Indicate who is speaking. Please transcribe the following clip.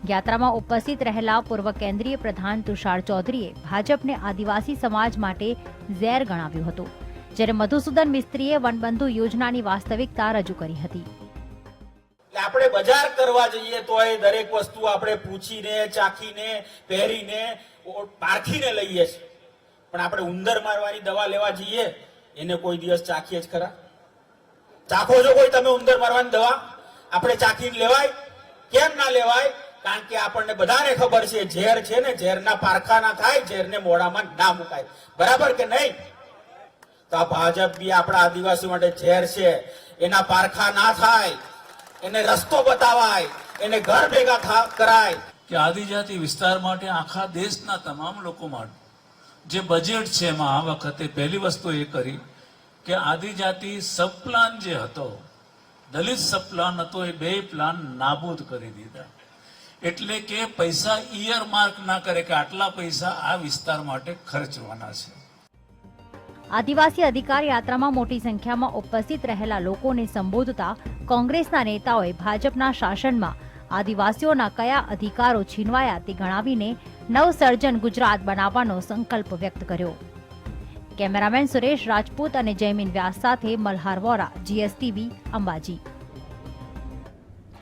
Speaker 1: યાત્રામાં ઉપસ્થિત રહેલા પૂર્વ કેન્દ્રીય પ્રધાન તુષાર ચૌધરીએ ભાજપને આદિવાસી સમાજ માટે ઝેર ગણાવ્યું હતું, જ્યારે મધુસૂદન મિસ્ત્રીએ વનબંધુ યોજનાની વાસ્તવિકતા રજૂ કરી હતી.
Speaker 2: આપણે બજાર કરવા જઈએ તો એ દરેક વસ્તુ આપણે પૂછીને, ચાખીને, પહેરીને, પારખીને લઈએ છીએ, પણ આપણે ઉંદર મારવાની દવા લેવા જઈએ એને કોઈ દિવસ ચાખીએ જ ખરા? ચાખો છો કોઈ તમે ઉંદર મારવાની દવા? આપણે ચાખીને લેવાય? કેમ ના લેવાય? કારણ કે આપણને બધાને ખબર છે ઝેર છે ને, ઝેરના પારખા ના થાય, ઝેરને મોઢામાં ના મુકાય. બરાબર કે નહીં? તો આ ભાજપ બી આપણા આદિવાસી માટે ઝેર છે, એના પારખા ના થાય, એને રસ્તો બતાવાય, એને ઘર ભેગા કરાય.
Speaker 3: કે આદિજાતિ વિસ્તાર માટે આખા દેશના તમામ લોકો માટે જે બજેટ છે એમાં આ વખતે પહેલી વસ્તુ એ કરી કે આદિજાતિ સબ પ્લાન જે હતો, દલિત સબ પ્લાન હતો, એ બે પ્લાન નાબૂદ કરી દીધા. એટલે કે પૈસા ઈયર માર્ક ના કરે કે આટલા પૈસા આ વિસ્તાર માટે ખર્ચવાના છે.
Speaker 1: આદિવાસી અધિકાર યાત્રામાં મોટી સંખ્યામાં ઉપસ્થિત રહેલા લોકોને સંબોધતા કોંગ્રેસના નેતાઓએ ભાજપના શાસનમાં આદિવાસીઓના કયા અધિકારો છીનવાયા તે ગણાવીને નવસર્જન ગુજરાત બનાવવાનો સંકલ્પ વ્યક્ત કર્યો. કેમેરામેન સુરેશ રાજપૂત અને જયમીન વ્યાસ સાથે મલ્હાર વોરા, GSTV, અંબાજી.